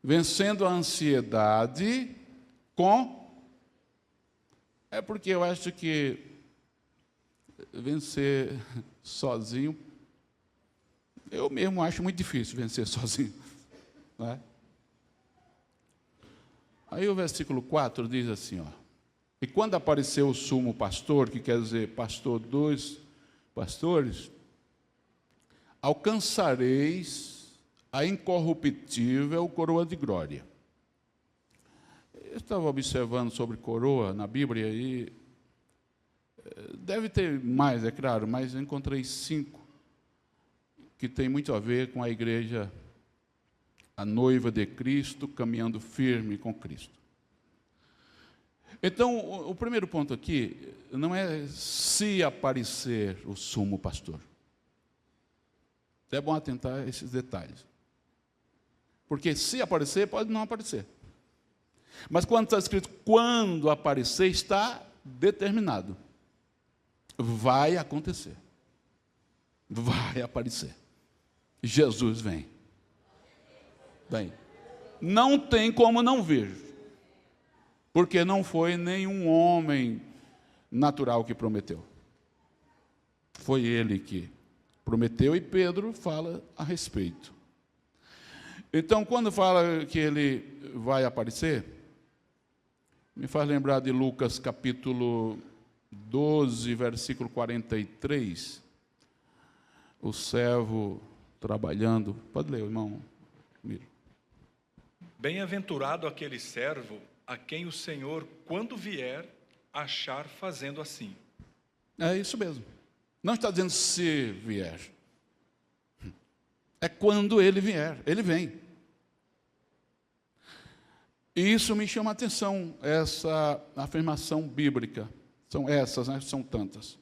Vencendo a ansiedade com... É porque eu acho que vencer sozinho, eu mesmo acho muito difícil vencer sozinho, não é? Aí o versículo 4 diz assim, ó: e quando apareceu o sumo pastor, que quer dizer pastor dos pastores, alcançareis a incorruptível coroa de glória. Eu estava observando sobre coroa na Bíblia e deve ter mais, é claro, mas eu encontrei 5 que tem muito a ver com a igreja, a noiva de Cristo, caminhando firme com Cristo. Então, o primeiro ponto aqui não é se aparecer o sumo pastor. É bom atentar a esses detalhes. Porque se aparecer, pode não aparecer. Mas quando está escrito quando aparecer, está determinado. Vai acontecer. Vai aparecer. Jesus vem. Bem, não tem como não vir. Porque não foi nenhum homem natural que prometeu. Foi ele que prometeu e Pedro fala a respeito. Então, quando fala que ele vai aparecer, me faz lembrar de Lucas capítulo 12, versículo 43. O servo trabalhando. Pode ler, irmão Miro. Bem-aventurado aquele servo a quem o Senhor, quando vier, achar fazendo assim. É isso mesmo. Não está dizendo se vier. É quando ele vier. Ele vem. E isso me chama a atenção, essa afirmação bíblica. São essas, né? São tantas.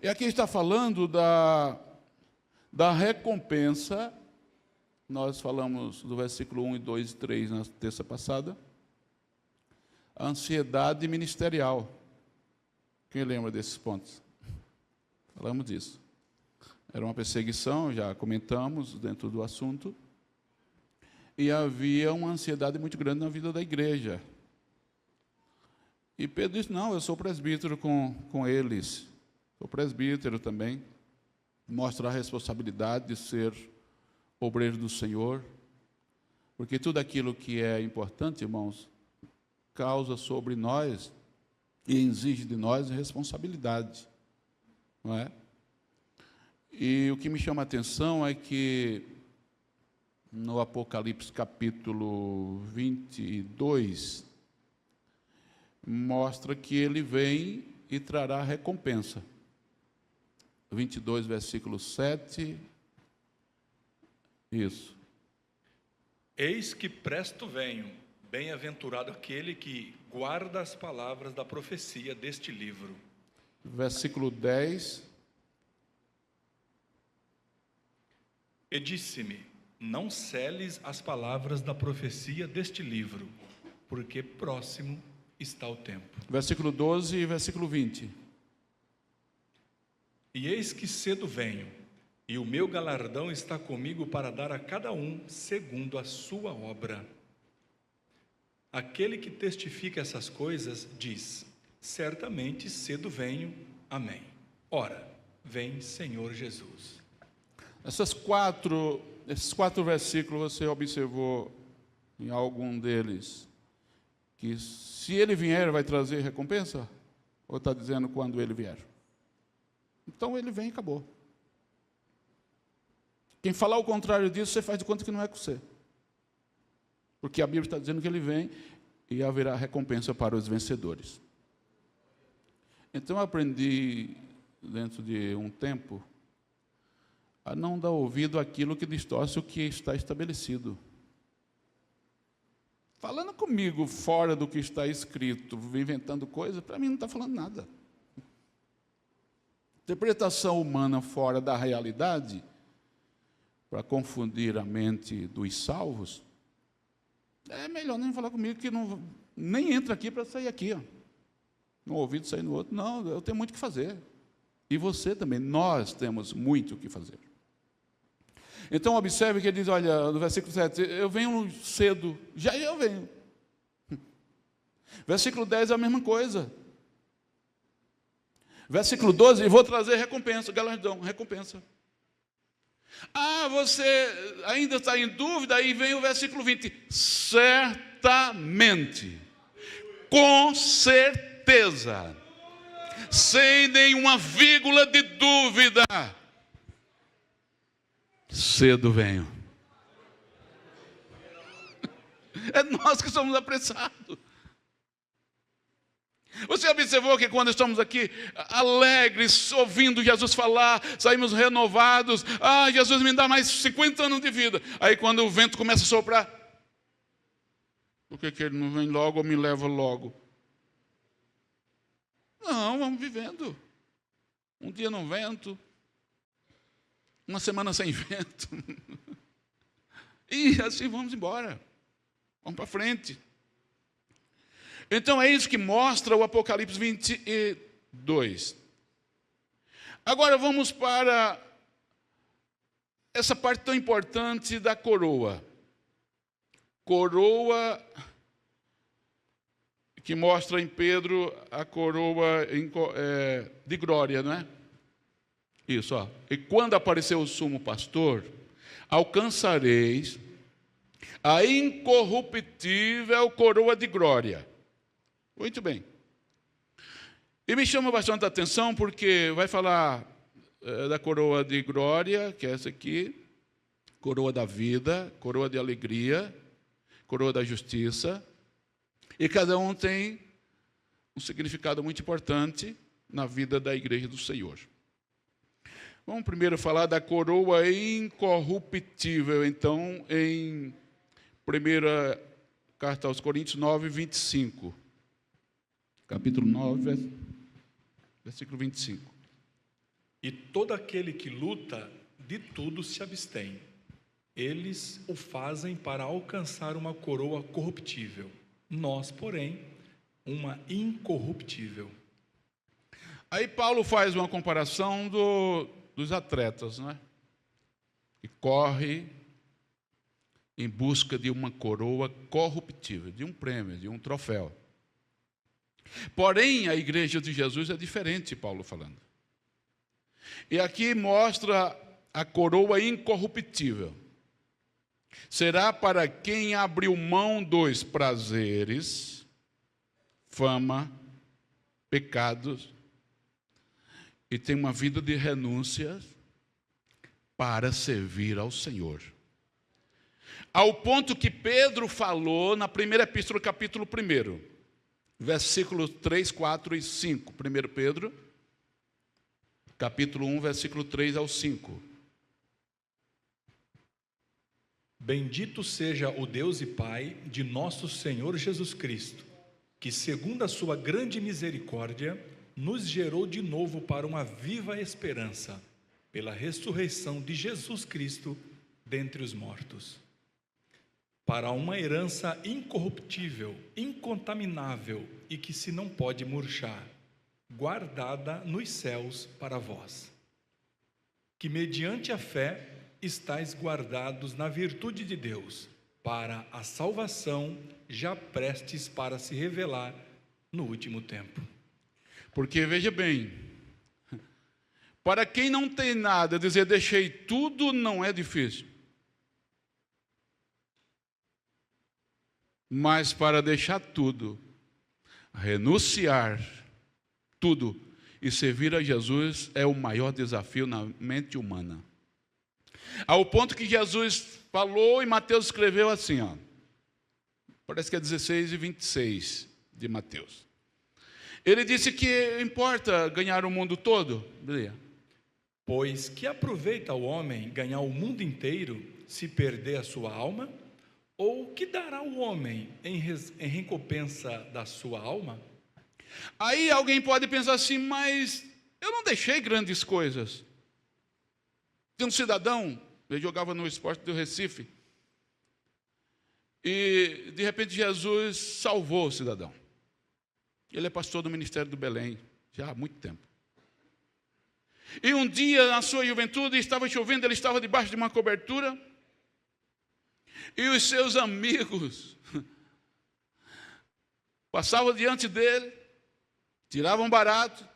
E aqui está falando da recompensa. Nós falamos do versículo 1, 2 e 3 na terça passada. A ansiedade ministerial. Quem lembra desses pontos? Falamos disso. Era uma perseguição, já comentamos dentro do assunto. E havia uma ansiedade muito grande na vida da igreja. E Pedro disse, não, eu sou presbítero com eles. Sou presbítero também. Mostra a responsabilidade de ser obreiro do Senhor. Porque tudo aquilo que é importante, irmãos, causa sobre nós e exige de nós responsabilidade. Não é? E o que me chama a atenção é que no Apocalipse capítulo 22, mostra que ele vem e trará recompensa. 22, versículo 7. Isso. Eis que presto venho, bem-aventurado aquele que guarda as palavras da profecia deste livro. Versículo 10. E disse-me, não seles as palavras da profecia deste livro, porque próximo está o tempo. Versículo 12 e versículo 20. E eis que cedo venho, e o meu galardão está comigo para dar a cada um segundo a sua obra. Aquele que testifica essas coisas diz, certamente cedo venho, amém. Ora, vem Senhor Jesus. Esses quatro versículos, você observou em algum deles, que se ele vier, vai trazer recompensa? Ou está dizendo quando ele vier? Então ele vem e acabou. Quem falar o contrário disso, você faz de conta que não é com você. Porque a Bíblia está dizendo que ele vem e haverá recompensa para os vencedores. Então eu aprendi, dentro de um tempo, a não dar ouvido àquilo que distorce o que está estabelecido. Falando comigo fora do que está escrito, inventando coisas, para mim não está falando nada. Interpretação humana fora da realidade, para confundir a mente dos salvos, é melhor nem falar comigo, que não, nem entra aqui para sair aqui. Ó. No ouvido, sair no outro. Não, eu tenho muito o que fazer. E você também, nós temos muito o que fazer. Então, observe que ele diz, olha, no versículo 7, eu venho cedo, já eu venho. Versículo 10 é a mesma coisa. Versículo 12, vou trazer recompensa, galardão, recompensa. Ah, você ainda está em dúvida? Aí vem o versículo 20. Certamente, com certeza, sem nenhuma vírgula de dúvida, cedo venho. É nós que somos apressados. Você observou que quando estamos aqui alegres, ouvindo Jesus falar, saímos renovados. Ah, Jesus me dá mais 50 anos de vida. Aí quando o vento começa a soprar, por que ele não vem logo ou me leva logo? Não, vamos vivendo. Um dia no vento, uma semana sem vento. E assim vamos embora. Vamos para frente. Então é isso que mostra o Apocalipse 22. Agora vamos para essa parte tão importante da coroa. Coroa que mostra em Pedro a coroa de glória, não é? Isso, ó. E quando apareceu o sumo pastor, alcançareis a incorruptível coroa de glória. Muito bem. E me chama bastante a atenção porque vai falar da coroa de glória, que é essa aqui, coroa da vida, coroa de alegria, coroa da justiça, e cada um tem um significado muito importante na vida da igreja do Senhor. Vamos primeiro falar da coroa incorruptível, então, em 1 Carta aos Coríntios 9, 25. Capítulo 9, versículo 25. E todo aquele que luta, de tudo se abstém. Eles o fazem para alcançar uma coroa corruptível. Nós, porém, uma incorruptível. Aí Paulo faz uma comparação dos atletas, não é? Que corre em busca de uma coroa corruptível, de um prêmio, de um troféu. Porém, a igreja de Jesus é diferente, Paulo falando. E aqui mostra a coroa incorruptível. Será para quem abriu mão dos prazeres, fama, pecados, e tem uma vida de renúncia para servir ao Senhor. Ao ponto que Pedro falou na primeira epístola, capítulo 1, versículos 3, 4 e 5. 1 Pedro, capítulo 1, versículo 3 ao 5. Bendito seja o Deus e Pai de nosso Senhor Jesus Cristo, que segundo a sua grande misericórdia, nos gerou de novo para uma viva esperança, pela ressurreição de Jesus Cristo dentre os mortos, para uma herança incorruptível, incontaminável e que se não pode murchar, guardada nos céus para vós, que mediante a fé estáis guardados na virtude de Deus, para a salvação já prestes para se revelar no último tempo. Porque, veja bem, para quem não tem nada, dizer deixei tudo não é difícil. Mas para deixar tudo, renunciar tudo e servir a Jesus é o maior desafio na mente humana. Ao ponto que Jesus falou e Mateus escreveu assim, ó, parece que é 16 e 26 de Mateus. Ele disse que importa ganhar o mundo todo. Pois que aproveita o homem ganhar o mundo inteiro se perder a sua alma? Ou que dará o homem em recompensa da sua alma? Aí alguém pode pensar assim, mas eu não deixei grandes coisas. Tem um cidadão, ele jogava no Esporte do Recife, e de repente Jesus salvou o cidadão. Ele é pastor do Ministério do Belém, já há muito tempo. E um dia, na sua juventude, estava chovendo, ele estava debaixo de uma cobertura, e os seus amigos passavam diante dele, tiravam barato,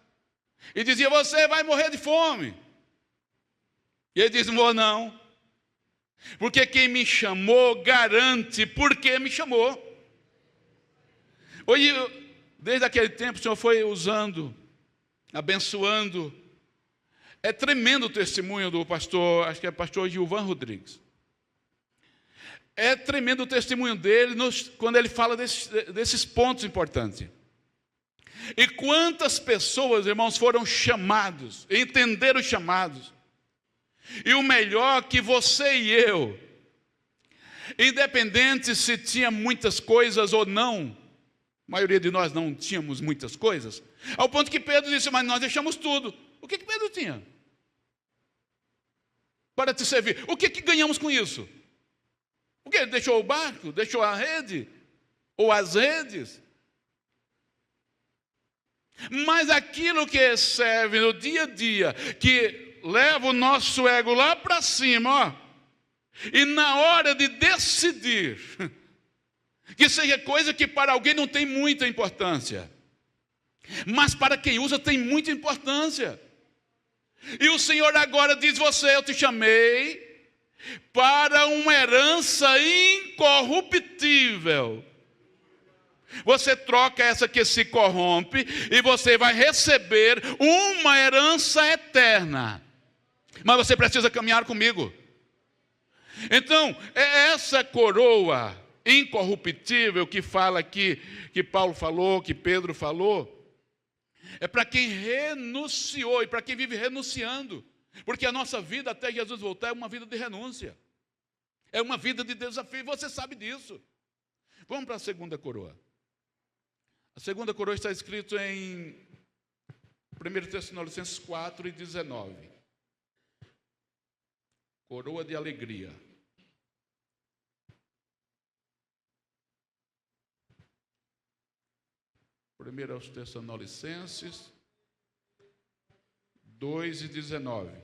e diziam: você vai morrer de fome. E ele disse: não vou não, porque quem me chamou garante por que me chamou. Hoje, desde aquele tempo, o Senhor foi usando, abençoando. É tremendo o testemunho do pastor, acho que é o pastor Gilvan Rodrigues. É tremendo o testemunho dele quando ele fala desses pontos importantes. E quantas pessoas, irmãos, foram chamados, entenderam os chamados. E o melhor, que você e eu, independente se tinha muitas coisas ou não, a maioria de nós não tínhamos muitas coisas, ao ponto que Pedro disse: mas nós deixamos tudo. O que Pedro tinha para te servir? O que ganhamos com isso? O que? Deixou o barco? Deixou a rede? Ou as redes? Mas aquilo que serve no dia a dia, que leva o nosso ego lá para cima, ó, e na hora de decidir, que seja coisa que para alguém não tem muita importância, mas para quem usa tem muita importância. E o Senhor agora diz: eu te chamei para uma herança incorruptível. Você troca essa que se corrompe e você vai receber uma herança eterna. Mas você precisa caminhar comigo. Então, é essa coroa incorruptível que fala aqui, que Paulo falou, que Pedro falou, é para quem renunciou e para quem vive renunciando. Porque a nossa vida até Jesus voltar é uma vida de renúncia. É uma vida de desafio, e você sabe disso. Vamos para a segunda coroa. A segunda coroa está escrito em 1 Tessalonicenses 4:19. Coroa de alegria. Primeiro aos Tessalonicenses 2:19.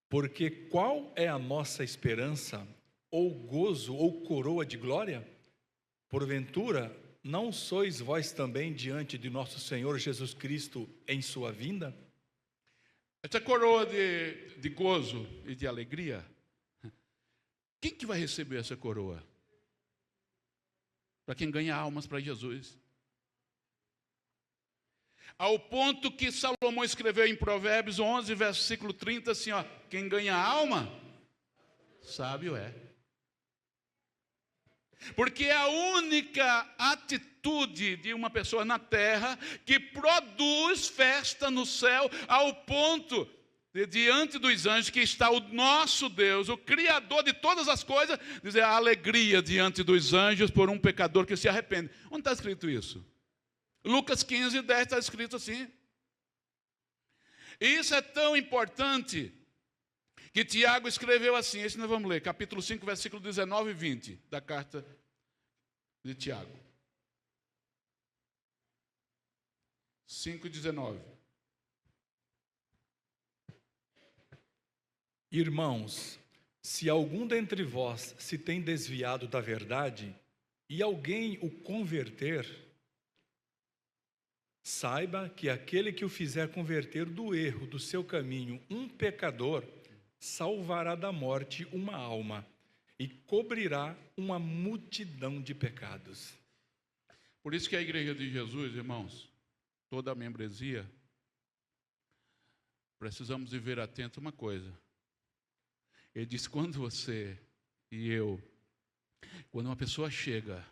Porque qual é a nossa esperança, ou gozo, ou coroa de glória? Porventura, não sois vós também diante de nosso Senhor Jesus Cristo em sua vinda? Essa coroa de gozo e de alegria, quem que vai receber essa coroa? Para quem ganha almas para Jesus. Ao ponto que Salomão escreveu em Provérbios 11, versículo 30, assim, ó: quem ganha alma, sábio é. Porque é a única atitude de uma pessoa na terra que produz festa no céu, ao ponto de, diante dos anjos, que está o nosso Deus, o Criador de todas as coisas, dizer: a alegria diante dos anjos por um pecador que se arrepende. Onde está escrito isso? Lucas 15:10 está escrito assim. E isso é tão importante que Tiago escreveu assim. Esse nós vamos ler, capítulo 5, versículo 19 e 20 da carta de Tiago. 5:19. Irmãos, se algum dentre vós se tem desviado da verdade, e alguém o converter, saiba que aquele que o fizer converter do erro do seu caminho, um pecador, salvará da morte uma alma e cobrirá uma multidão de pecados. Por isso que a igreja de Jesus, irmãos, toda a membresia, precisamos viver atento a uma coisa. Ele diz: quando você e eu, quando uma pessoa chega,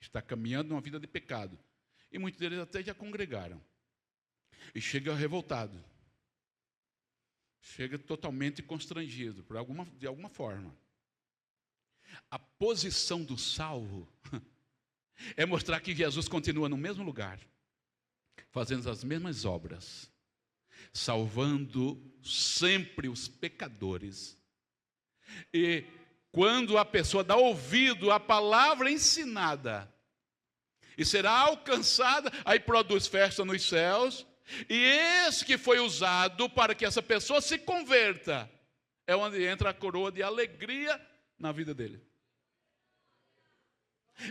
está caminhando numa vida de pecado, e muitos deles até já congregaram, e chega revoltado, chega totalmente constrangido, de alguma forma. A posição do salvo é mostrar que Jesus continua no mesmo lugar, fazendo as mesmas obras, salvando sempre os pecadores. E quando a pessoa dá ouvido à palavra ensinada, e será alcançada, aí produz festa nos céus, e esse que foi usado para que essa pessoa se converta, é onde entra a coroa de alegria na vida dele.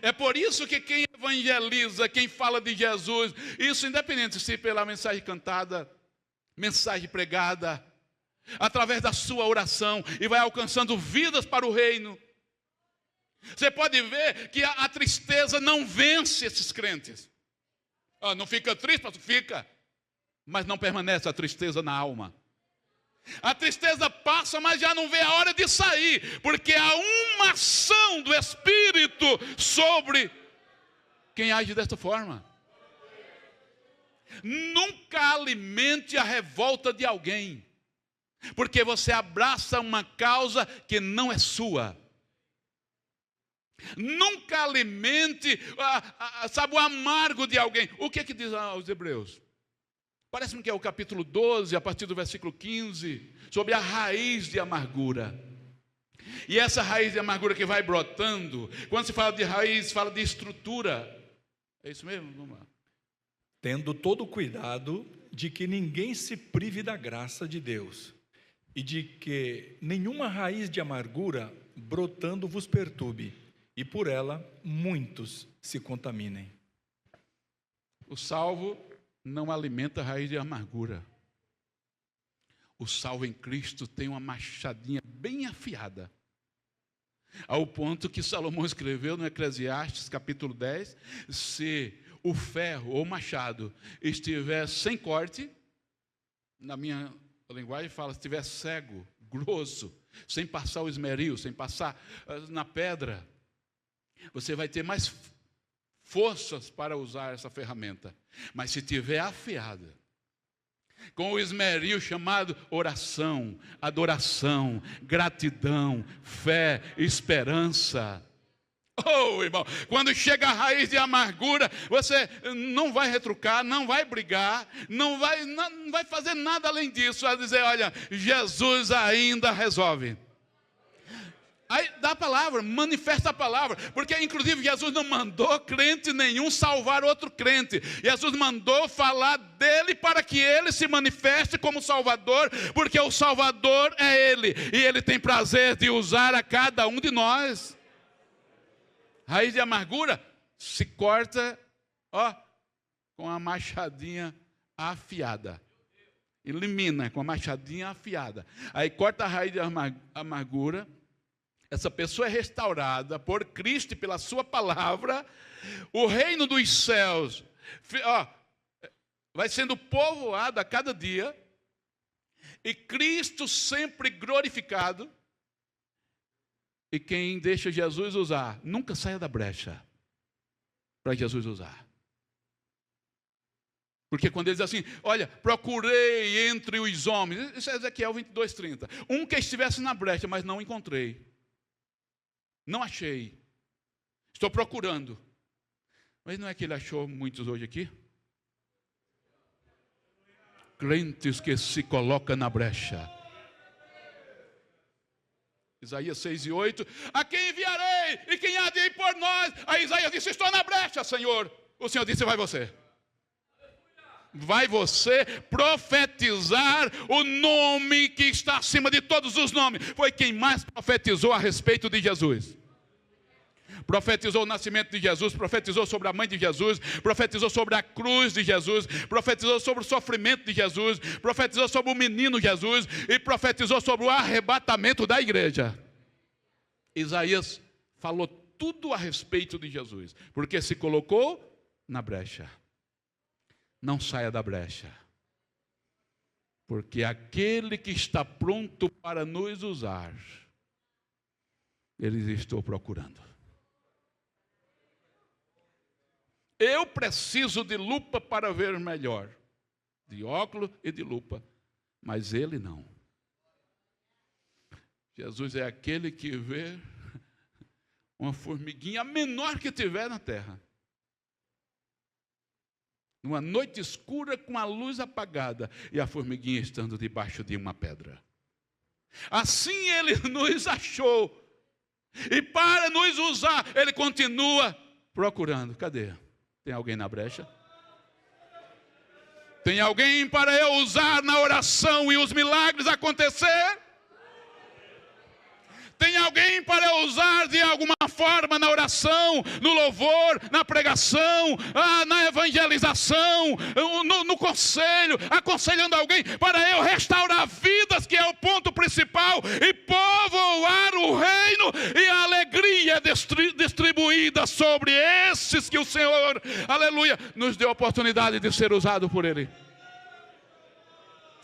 É por isso que quem evangeliza, quem fala de Jesus, isso independente se pela mensagem cantada, mensagem pregada, através da sua oração, e vai alcançando vidas para o reino. Você pode ver que a tristeza não vence esses crentes. Não fica triste, mas fica. Mas não permanece a tristeza na alma. A tristeza passa, mas já não vê a hora de sair, porque há uma ação do Espírito sobre quem age desta forma. Nunca alimente a revolta de alguém, porque você abraça uma causa que não é sua. Nunca alimente, o amargo de alguém. O que diz aos Hebreus? Parece-me que é o capítulo 12, a partir do versículo 15, sobre a raiz de amargura. E essa raiz de amargura que vai brotando, quando se fala de raiz, fala de estrutura. É isso mesmo? Vamos lá. Tendo todo cuidado de que ninguém se prive da graça de Deus, e de que nenhuma raiz de amargura brotando vos perturbe, e por ela muitos se contaminem. O salvo não alimenta a raiz de amargura. O salvo em Cristo tem uma machadinha bem afiada, ao ponto que Salomão escreveu no Eclesiastes capítulo 10, se o ferro ou machado estiver sem corte, na minha linguagem fala, se estiver cego, grosso, sem passar o esmeril, sem passar na pedra, você vai ter mais forças para usar essa ferramenta. Mas se tiver afiada, com o esmeril chamado oração, adoração, gratidão, fé, esperança. Irmão, quando chega a raiz de amargura, você não vai retrucar, não vai brigar, não vai fazer nada além disso, a dizer, olha, Jesus ainda resolve. Aí dá a palavra, manifesta a palavra, porque inclusive Jesus não mandou crente nenhum salvar outro crente. Jesus mandou falar dele para que ele se manifeste como Salvador, porque o Salvador é ele, e ele tem prazer de usar a cada um de nós. Raiz de amargura se corta, com a machadinha afiada. Elimina com a machadinha afiada. Aí corta a raiz de amargura. Essa pessoa é restaurada por Cristo e pela sua palavra. O reino dos céus vai sendo povoado a cada dia. E Cristo sempre glorificado. E quem deixa Jesus usar, nunca saia da brecha para Jesus usar. Porque quando ele diz assim, olha, procurei entre os homens, isso é Ezequiel 22:30, um que estivesse na brecha, mas não encontrei. Não achei. Estou procurando. Mas não é que ele achou muitos hoje aqui? Crentes que se colocam na brecha. Isaías 6:8, a quem enviarei e quem há de ir por nós? Aí Isaías disse, estou na brecha, Senhor. O Senhor disse, vai você. Vai você profetizar o nome que está acima de todos os nomes. Foi quem mais profetizou a respeito de Jesus. Profetizou o nascimento de Jesus, profetizou sobre a mãe de Jesus, profetizou sobre a cruz de Jesus, profetizou sobre o sofrimento de Jesus, profetizou sobre o menino Jesus e profetizou sobre o arrebatamento da igreja. Isaías falou tudo a respeito de Jesus, porque se colocou na brecha. Não saia da brecha, porque aquele que está pronto para nos usar, ele estou procurando. Eu preciso de lupa para ver melhor, de óculos e de lupa, mas ele não. Jesus é aquele que vê uma formiguinha, a menor que tiver na terra, numa noite escura com a luz apagada e a formiguinha estando debaixo de uma pedra. Assim ele nos achou, e para nos usar, ele continua procurando. Cadê? Tem alguém na brecha? Tem alguém para eu usar na oração e os milagres acontecer? Tem alguém para eu usar de alguma forma na oração, no louvor, na pregação, na evangelização, no conselho, aconselhando alguém para eu restaurar vidas, que é o ponto principal, e povoar o reino e a alegria distribuída sobre esses que o Senhor, aleluia, nos deu a oportunidade de ser usado por Ele.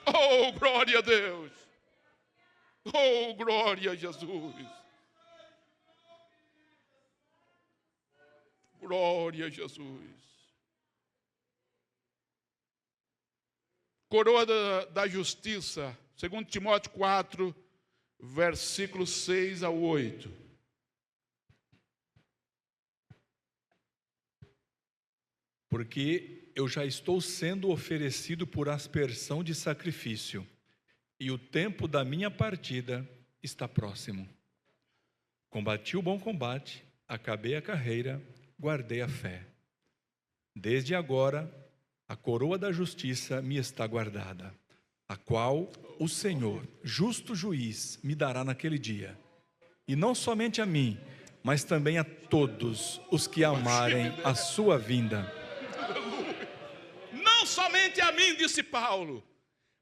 Oh, glória a Deus! Oh, glória a Jesus! Glória a Jesus! Coroa da justiça, 2 Timóteo 4, versículos 6 a 8. Porque eu já estou sendo oferecido por aspersão de sacrifício, e o tempo da minha partida está próximo. Combati o bom combate, acabei a carreira, guardei a fé. Desde agora, a coroa da justiça me está guardada, a qual o Senhor, justo juiz, me dará naquele dia. E não somente a mim, mas também a todos os que amarem a sua vinda. Não somente a mim, disse Paulo,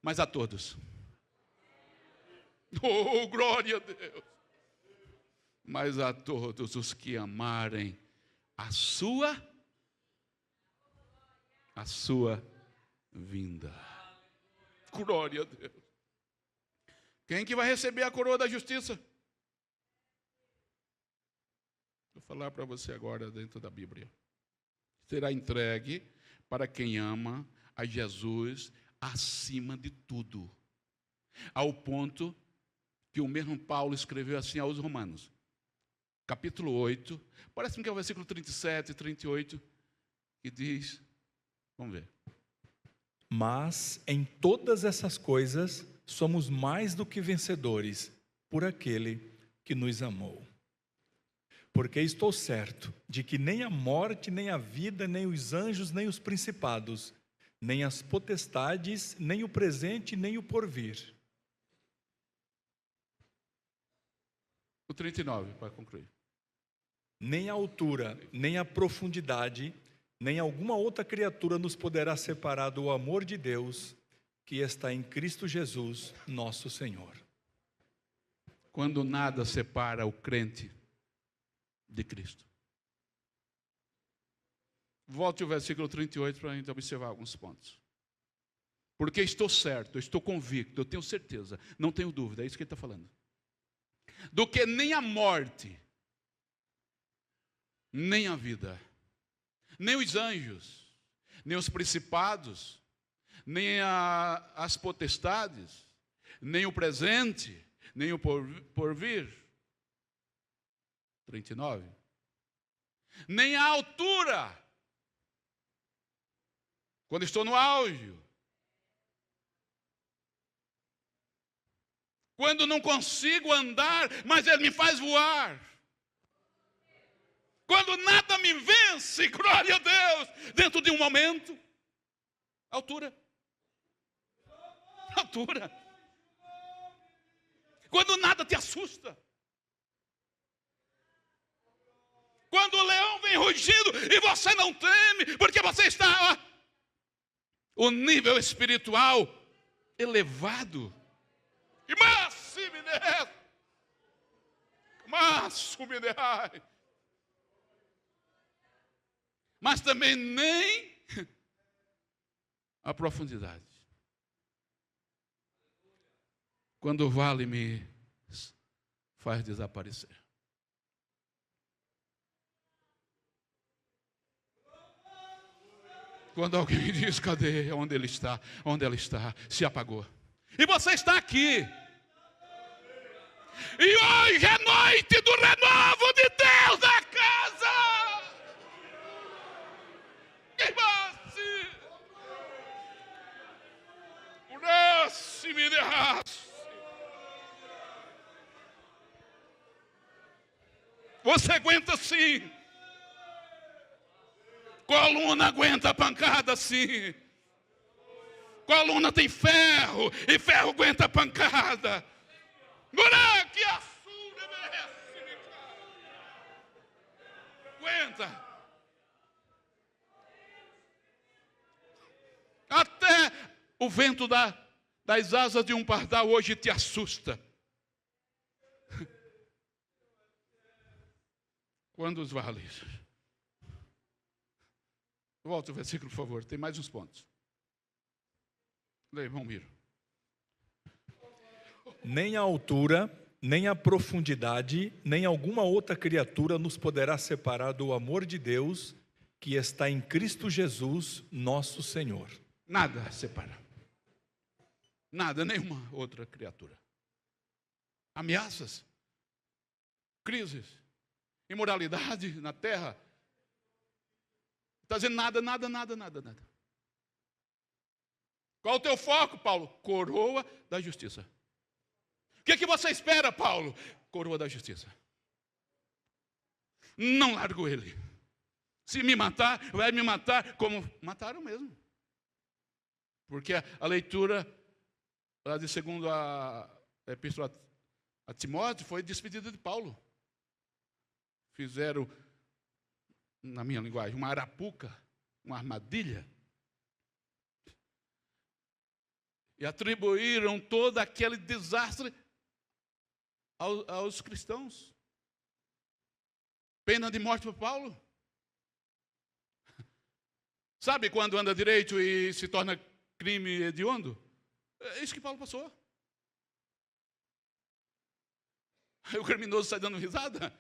mas a todos. Oh, glória a Deus! Mas a todos os que amarem a sua vinda. Glória a Deus! Quem que vai receber a coroa da justiça? Vou falar para você agora dentro da Bíblia. Será entregue para quem ama a Jesus acima de tudo. Ao ponto que o mesmo Paulo escreveu assim aos Romanos, capítulo 8, parece-me que é o versículo 37 e 38, que diz, vamos ver. Mas em todas essas coisas somos mais do que vencedores por aquele que nos amou. Porque estou certo de que nem a morte, nem a vida, nem os anjos, nem os principados, nem as potestades, nem o presente, nem o porvir. O 39, para concluir. Nem a altura, nem a profundidade, nem alguma outra criatura nos poderá separar do amor de Deus que está em Cristo Jesus, nosso Senhor. Quando nada separa o crente de Cristo. Volte ao versículo 38 para a gente observar alguns pontos. Porque estou certo, eu estou convicto, eu tenho certeza, não tenho dúvida, é isso que ele está falando. Do que nem a morte, nem a vida, nem os anjos, nem os principados, nem as potestades, nem o presente, nem o porvir. 39. Nem a altura, quando estou no auge, quando não consigo andar, mas Ele me faz voar. Quando nada me vence, glória a Deus, dentro de um momento. Altura. Altura. Quando nada te assusta. Quando o leão vem rugindo e você não treme, porque você está, o nível espiritual elevado. E mas também nem a profundidade. Quando o vale me faz desaparecer. Quando alguém me diz, cadê? Onde ele está? Onde ela está? Se apagou. E você está aqui. E hoje é noite do renovo de Deus na casa. Me derraste. Você aguenta sim. Coluna aguenta a pancada, sim. Coluna tem ferro, e ferro aguenta a pancada. Que aguenta. Até o vento das asas de um pardal hoje te assusta. Quando os vales. Volta o versículo, por favor. Tem mais uns pontos. Leia, irmão Miro. Nem a altura, nem a profundidade, nem alguma outra criatura nos poderá separar do amor de Deus que está em Cristo Jesus, nosso Senhor. Nada separa. Nada, nenhuma outra criatura. Ameaças, crises, imoralidade na terra. Está dizendo nada. Qual o teu foco, Paulo? Coroa da justiça. O que você espera, Paulo? Coroa da justiça. Não largo ele. Se me matar, vai me matar como mataram mesmo. Porque a leitura lá de segundo a epístola a Timóteo foi despedida de Paulo. Fizeram, na minha linguagem, uma arapuca, uma armadilha. E atribuíram todo aquele desastre aos cristãos. Pena de morte para Paulo. Sabe quando anda direito e se torna crime hediondo? É isso que Paulo passou. Aí o criminoso sai dando risada.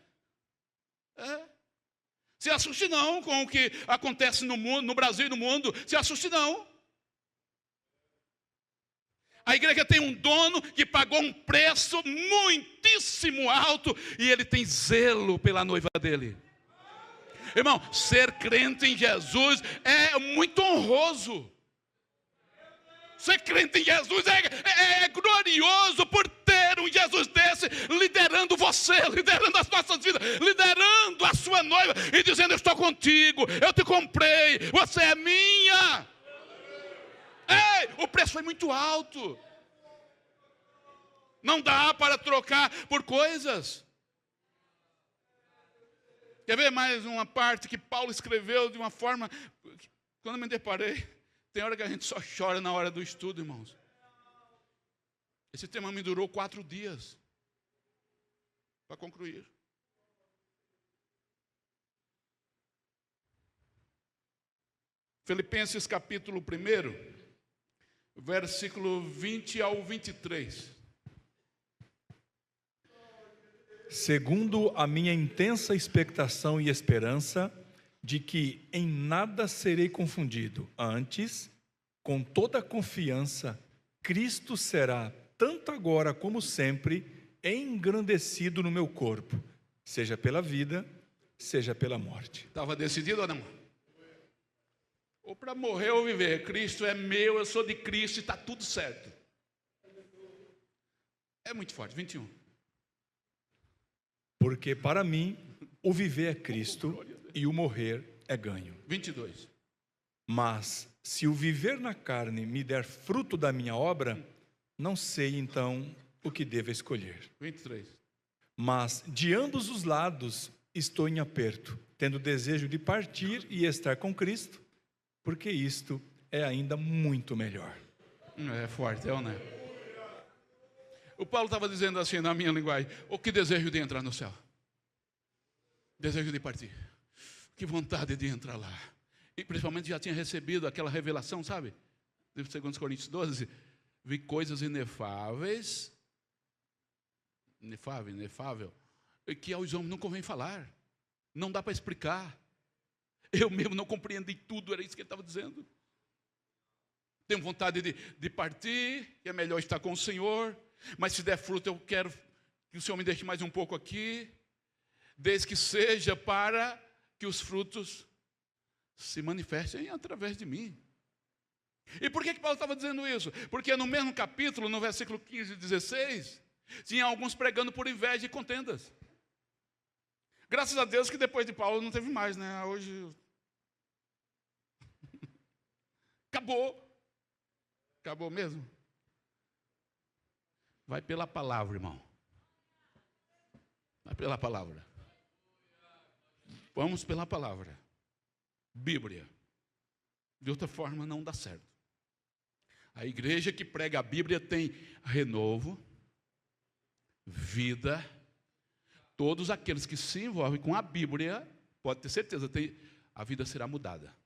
Se assuste não com o que acontece no mundo, no Brasil e no mundo. Se assuste não. A igreja tem um dono que pagou um preço muitíssimo alto e ele tem zelo pela noiva dele. Irmão, ser crente em Jesus é muito honroso. Ser crente em Jesus é glorioso por ter um Jesus desse liderando você, liderando as nossas vidas, liderando a sua noiva e dizendo: eu estou contigo, eu te comprei, você é minha. Ei, o preço foi muito alto. Não dá para trocar por coisas. Quer ver mais uma parte que Paulo escreveu de uma forma... Quando eu me deparei, tem hora que a gente só chora na hora do estudo, irmãos. Esse tema me durou 4 dias para concluir. Filipenses capítulo 1, versículo 20 ao 23. Segundo a minha intensa expectação e esperança de que em nada serei confundido, antes, com toda confiança, Cristo será, tanto agora como sempre, engrandecido no meu corpo, seja pela vida, seja pela morte. Estava decidido ou não? Ou para morrer ou viver. Cristo é meu, eu sou de Cristo e está tudo certo. É muito forte, 21. Porque para mim, o viver é Cristo e o morrer é ganho. 22. Mas, se o viver na carne me der fruto da minha obra, não sei então o que devo escolher. 23. Mas, de ambos os lados, estou em aperto, tendo desejo de partir e estar com Cristo, porque isto é ainda muito melhor. É forte, não é? O Paulo estava dizendo assim, na minha linguagem: o que desejo de entrar no céu? Desejo de partir. Que vontade de entrar lá. E principalmente já tinha recebido aquela revelação, sabe? De 2 Coríntios 12. Vi coisas inefáveis, inefável, que aos homens não convém falar. Não dá para explicar. Eu mesmo não compreendi tudo, era isso que ele estava dizendo. Tenho vontade de partir, que é melhor estar com o Senhor. Mas se der fruto, eu quero que o Senhor me deixe mais um pouco aqui, desde que seja para que os frutos se manifestem através de mim. E por que Paulo estava dizendo isso? Porque no mesmo capítulo, no versículo 15 e 16, tinha alguns pregando por inveja e contendas. Graças a Deus que depois de Paulo não teve mais, né? Hoje Acabou. Acabou mesmo? Vai pela palavra, irmão. Vai pela palavra. Vamos pela palavra. Bíblia. De outra forma não dá certo. A igreja que prega a Bíblia tem renovo, vida. Todos aqueles que se envolvem com a Bíblia, pode ter certeza, a vida será mudada.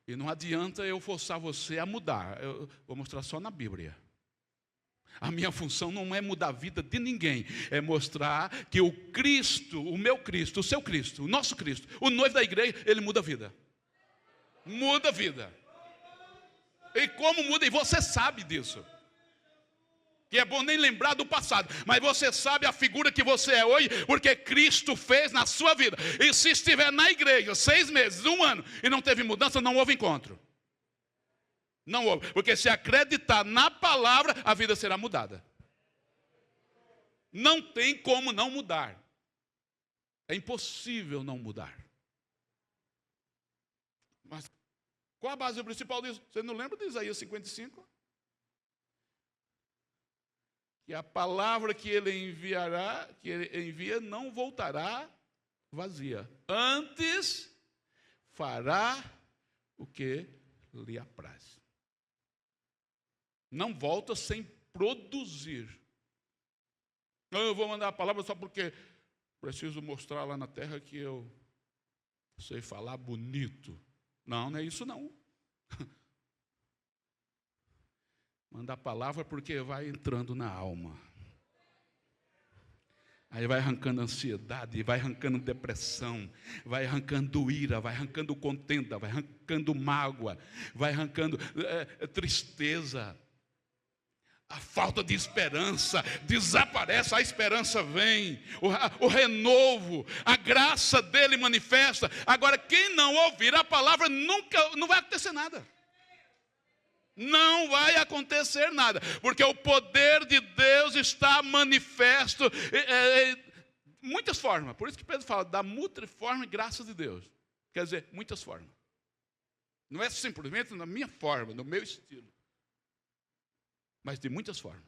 E não adianta eu forçar você a mudar. Eu vou mostrar só na Bíblia. A minha função não é mudar a vida de ninguém. É mostrar que o Cristo, o meu Cristo, o seu Cristo, o nosso Cristo, o noivo da igreja, ele muda a vida. Muda a vida. E como muda? E você sabe disso. Que é bom nem lembrar do passado, mas você sabe a figura que você é hoje, porque Cristo fez na sua vida. E se estiver na igreja 6 meses, 1 ano, e não teve mudança, não houve encontro. Não houve, porque se acreditar na palavra, a vida será mudada. Não tem como não mudar. É impossível não mudar. Mas qual a base principal disso? Você não lembra de Isaías 55? Que a palavra que ele enviará, que ele envia, não voltará vazia. Antes fará o que lhe apraz. Não volta sem produzir. Não, eu vou mandar a palavra só porque preciso mostrar lá na terra que eu sei falar bonito. Não, não é isso não. Manda a palavra porque vai entrando na alma. Aí vai arrancando ansiedade, vai arrancando depressão, vai arrancando ira, vai arrancando contenda, vai arrancando mágoa, vai arrancando tristeza. A falta de esperança desaparece, a esperança vem, o renovo, a graça dele manifesta. Agora, quem não ouvir a palavra, não vai acontecer nada. Não vai acontecer nada, porque o poder de Deus está manifesto muitas formas. Por isso que Pedro fala da multiforme graça de Deus. Quer dizer, muitas formas. Não é simplesmente na minha forma, no meu estilo, mas de muitas formas.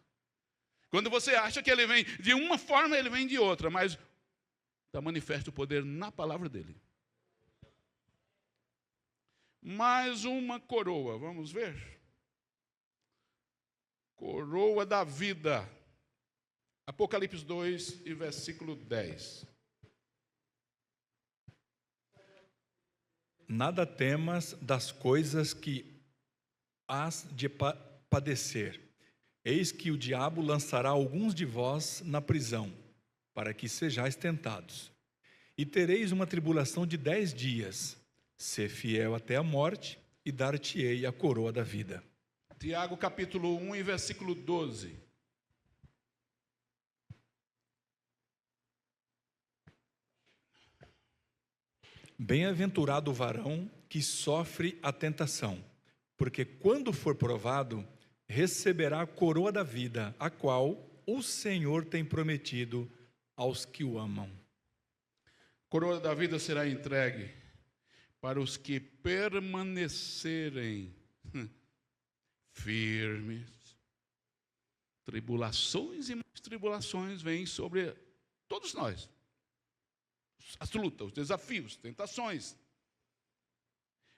Quando você acha que ele vem de uma forma, ele vem de outra, mas está manifesto o poder na palavra dele. Mais uma coroa, vamos ver. Coroa da vida. Apocalipse 2 e versículo 10. Nada temas das coisas que hás de padecer. Eis que o diabo lançará alguns de vós na prisão, para que sejais tentados. E tereis uma tribulação de 10 dias. Sê fiel até a morte, e dar-te-ei a coroa da vida. Tiago capítulo 1 e versículo 12. Bem-aventurado o varão que sofre a tentação, porque quando for provado, receberá a coroa da vida, a qual o Senhor tem prometido aos que o amam. Coroa da vida será entregue para os que permanecerem firmes. Tribulações e mais tribulações vêm sobre todos nós. As lutas, os desafios, tentações.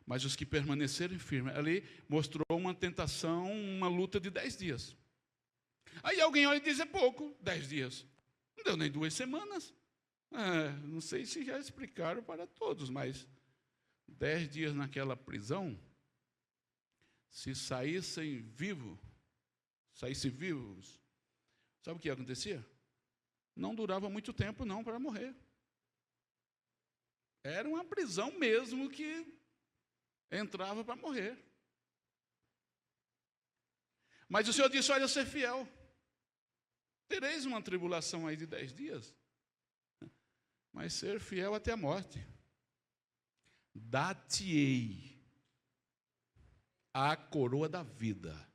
Mas os que permanecerem firmes, ali mostrou uma tentação, uma luta de 10 dias. Aí alguém olha e diz, é pouco, 10 dias. Não deu nem 2 semanas. Não sei se já explicaram para todos, mas 10 dias naquela prisão, se saíssem vivos, sabe o que acontecia? Não durava muito tempo não para morrer. Era uma prisão mesmo que entrava para morrer. Mas o Senhor disse, olha, ser fiel. Tereis uma tribulação aí de 10 dias, mas ser fiel até a morte. Dá-te-ei a coroa da vida.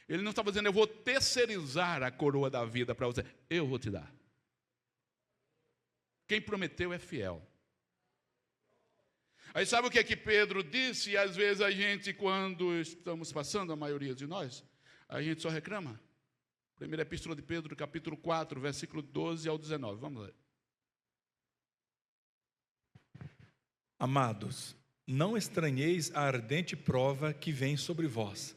Ele não estava dizendo, eu vou terceirizar a coroa da vida para você. Eu vou te dar. Quem prometeu é fiel. Aí sabe o que é que Pedro disse? E às vezes a gente, quando estamos passando, a maioria de nós, a gente só reclama. Primeira Epístola de Pedro, capítulo 4, versículo 12 ao 19. Vamos ler. Amados, não estranheis a ardente prova que vem sobre vós,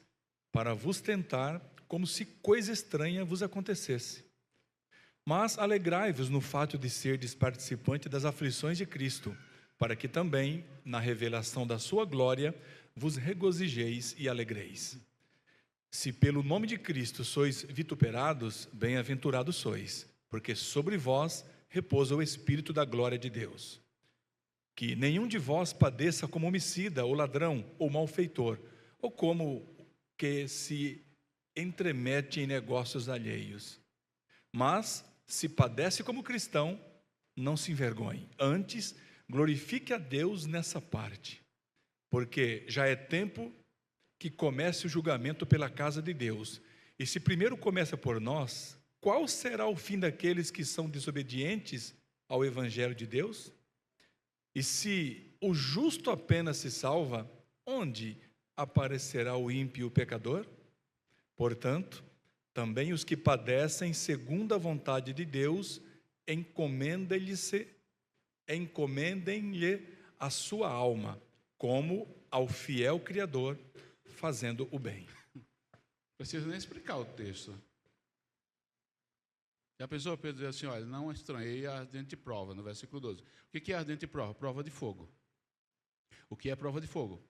para vos tentar, como se coisa estranha vos acontecesse. Mas alegrai-vos no fato de serdes participante das aflições de Cristo, para que também, na revelação da sua glória, vos regozijeis e alegreis. Se pelo nome de Cristo sois vituperados, bem-aventurados sois, porque sobre vós repousa o Espírito da glória de Deus. Que nenhum de vós padeça como homicida, ou ladrão, ou malfeitor, ou como que se entremete em negócios alheios. Mas, se padece como cristão, não se envergonhe. Antes, glorifique a Deus nessa parte, porque já é tempo que comece o julgamento pela casa de Deus. E se primeiro começa por nós, qual será o fim daqueles que são desobedientes ao Evangelho de Deus? E se o justo apenas se salva, onde aparecerá o ímpio e o pecador? Portanto, também os que padecem segundo a vontade de Deus, encomendem-lhe a sua alma, como ao fiel Criador, fazendo o bem. Não precisa nem explicar o texto. Já pensou, Pedro diz assim, olha, não estranhei a ardente prova, no versículo 12. O que é ardente prova? Prova de fogo. O que é prova de fogo?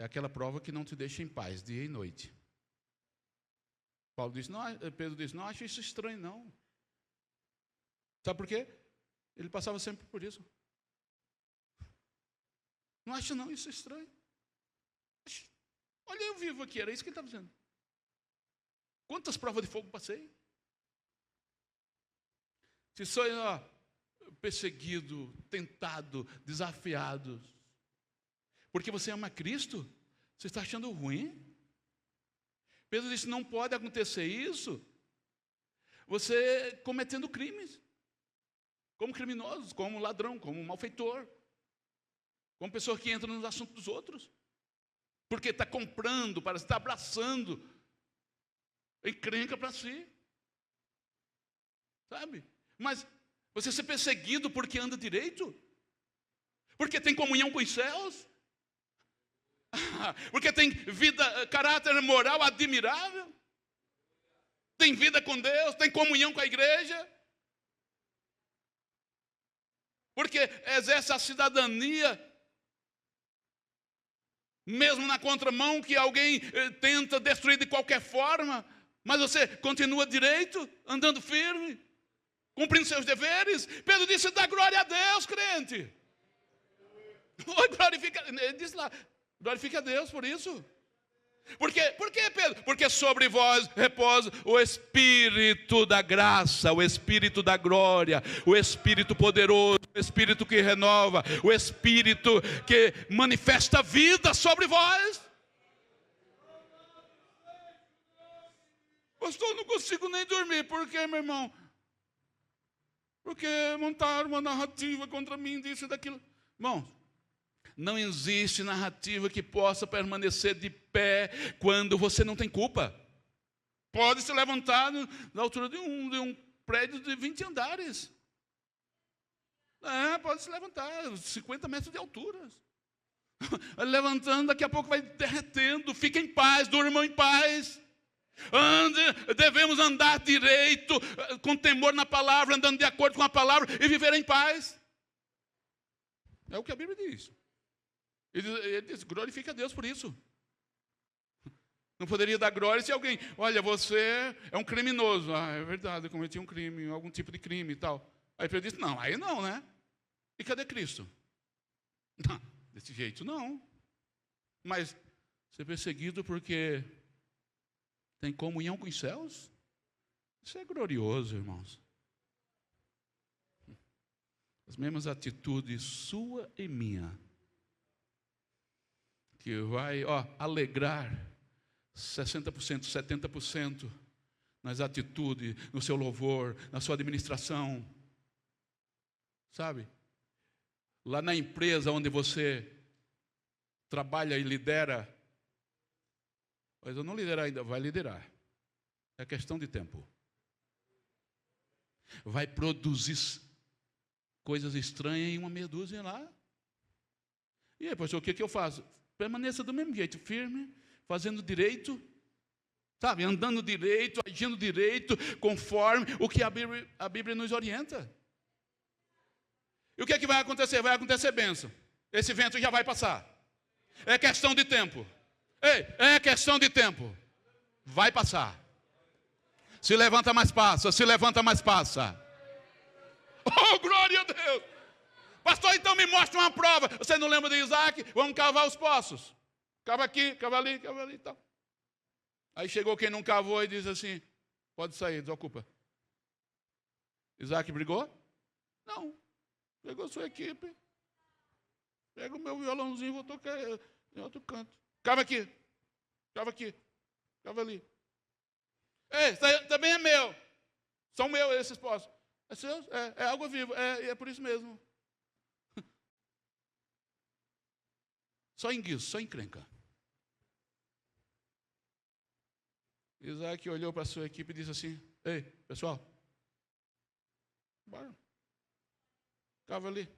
É aquela prova que não te deixa em paz, dia e noite. Pedro disse, não acho isso estranho, não. Sabe por quê? Ele passava sempre por isso. Não acho não isso estranho. Olha, eu vivo aqui, era isso que ele estava dizendo. Quantas provas de fogo passei? Se sou perseguido, tentado, desafiado, porque você ama Cristo, você está achando ruim? Pedro disse, não pode acontecer isso, você cometendo crimes, como criminoso, como ladrão, como malfeitor, como pessoa que entra nos assuntos dos outros, porque está comprando, está abraçando encrenca para si, sabe? Mas você ser perseguido porque anda direito? Porque tem comunhão com os céus? Porque tem vida, caráter moral admirável? Tem vida com Deus? Tem comunhão com a igreja? Porque exerce a cidadania, mesmo na contramão que alguém tenta destruir de qualquer forma, mas você continua direito, andando firme, cumprindo seus deveres. Pedro disse, dá glória a Deus, crente. Ele disse lá, glorifica a Deus por isso. Por quê, Pedro? Porque sobre vós repousa o Espírito da graça, o Espírito da glória, o Espírito poderoso, o Espírito que renova, o Espírito que manifesta vida sobre vós. Pastor, não consigo nem dormir. Por quê, meu irmão? Porque montaram uma narrativa contra mim, disso e daquilo. Irmão, não existe narrativa que possa permanecer de pé quando você não tem culpa. Pode se levantar na altura de um prédio de 20 andares. Pode se levantar, 50 metros de altura. Levantando, daqui a pouco vai derretendo. Fica em paz, durmam em paz. Devemos andar direito, com temor na palavra, andando de acordo com a palavra e viver em paz. É o que a Bíblia diz. Ele diz, glorifica a Deus por isso. Não poderia dar glória se alguém, olha, você é um criminoso. É verdade, eu cometi um crime, algum tipo de crime e tal. Aí Pedro disse, não, aí não, né? E cadê Cristo? Não, desse jeito não. Mas ser perseguido porque tem comunhão com os céus? Isso é glorioso, irmãos. As mesmas atitudes sua e minha, que vai alegrar 60%, 70% nas atitudes, no seu louvor, na sua administração. Sabe? lá na empresa onde você trabalha e lidera. Mas eu não liderar ainda, vai liderar. É questão de tempo. Vai produzir coisas estranhas em uma meia dúzia lá. E aí, pastor, o que eu faço? Permaneça do mesmo jeito, firme, fazendo direito, sabe, andando direito, agindo direito, conforme o que a Bíblia nos orienta. E o que é que vai acontecer? Vai acontecer bênção. Esse vento já vai passar. É questão de tempo. Ei, é questão de tempo. Vai passar. Se levanta, mais passa. Se levanta, mais passa. Oh, glória a Deus. Pastor, então me mostra uma prova. Você não lembra de Isaac? Vamos cavar os poços. Cava aqui, cava ali e tal. Aí chegou quem não cavou e disse assim: pode sair, desocupa. Isaac brigou? Não. Pegou sua equipe. Pega o meu violãozinho e vou tocar em outro canto. Cava aqui. Cava aqui. Cava ali. Ei, também é meu. São meus esses poços. É seu? É água viva. É por isso mesmo. Só enguiço, só encrenca. Isaac olhou para a sua equipe e disse assim: ei, pessoal, bora. Cava ali.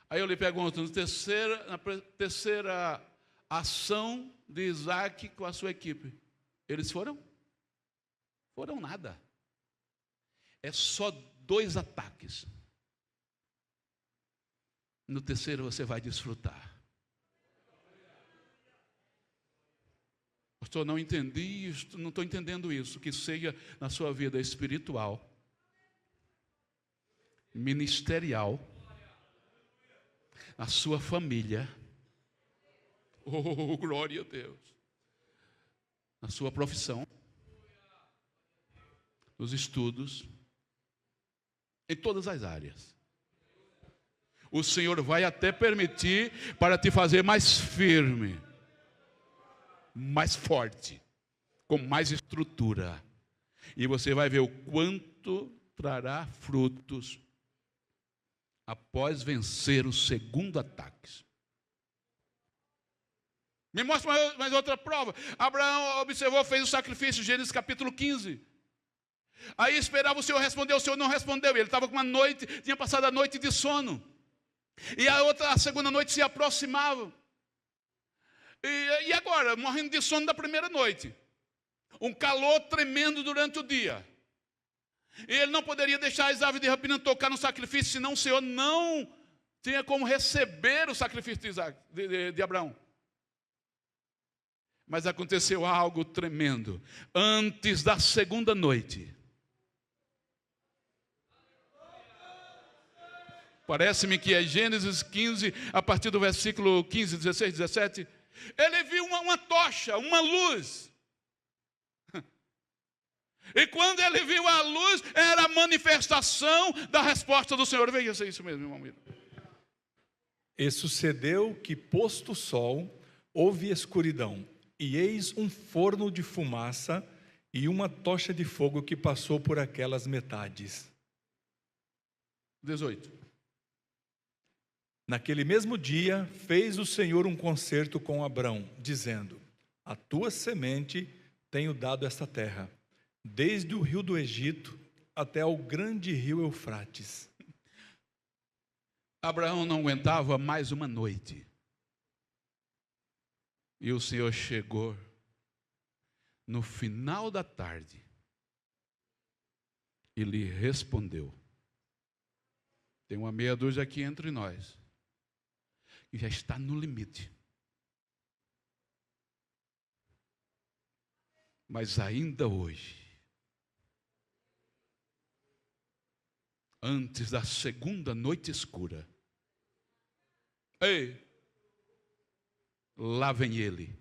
Aí eu lhe pergunto, na terceira ação de Isaac com a sua equipe, eles foram? Foram nada. É só 2 ataques. No terceiro você vai desfrutar. Pastor, não entendi isso, não estou entendendo isso. Que seja na sua vida espiritual, ministerial, na sua família. Oh, glória a Deus. Na sua profissão, nos estudos, em todas as áreas. O Senhor vai até permitir para te fazer mais firme, mais forte, com mais estrutura. E você vai ver o quanto trará frutos após vencer o segundo ataque. Me mostra mais outra prova. Abraão observou, fez o sacrifício, Gênesis capítulo 15. Aí esperava o Senhor responder, o Senhor não respondeu. Ele estava com uma noite, tinha passado a noite de sono. E a segunda noite se aproximava. E agora, morrendo de sono da primeira noite. Um calor tremendo durante o dia. E ele não poderia deixar as aves de rapina tocar no sacrifício, senão o Senhor não tinha como receber o sacrifício de Abraão. Mas aconteceu algo tremendo. Antes da segunda noite. Parece-me que é Gênesis 15, a partir do versículo 15, 16, 17. Ele viu uma tocha, uma luz. E quando ele viu a luz, era a manifestação da resposta do Senhor. Veja se é isso mesmo, irmão. E sucedeu que, posto o sol, houve escuridão, e eis um forno de fumaça e uma tocha de fogo que passou por aquelas metades. 18. Naquele mesmo dia, fez o Senhor um concerto com Abrão, dizendo: a tua semente tenho dado esta terra, desde o rio do Egito até ao grande rio Eufrates. Abraão não aguentava mais uma noite. E o Senhor chegou no final da tarde e lhe respondeu. Tem uma meia dúzia aqui entre nós que já está no limite. Mas ainda hoje, antes da segunda noite escura, ei, lá vem ele.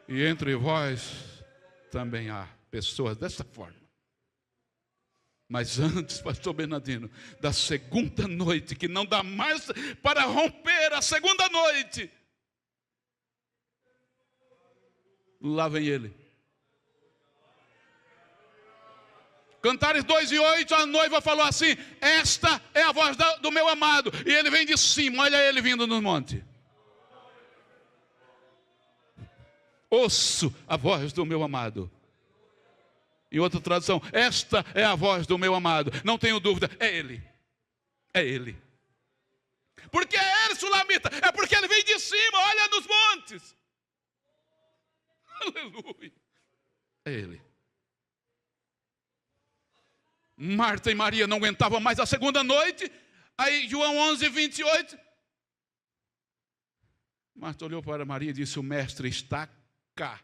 E entre vós também há pessoas dessa forma. Mas antes, pastor Bernardino, da segunda noite, que não dá mais para romper a segunda noite, lá vem ele. Cantares 2:8, a noiva falou assim: esta é a voz do meu amado, e ele vem de cima, olha ele vindo no monte. Ouço a voz do meu amado. Em outra tradução, esta é a voz do meu amado, não tenho dúvida, é ele. É ele. Porque é ele, sulamita, é porque ele vem de cima, olha nos montes. Aleluia. É ele. Marta e Maria não aguentavam mais a segunda noite. Aí João 11:28. Marta olhou para Maria e disse: o mestre está cá.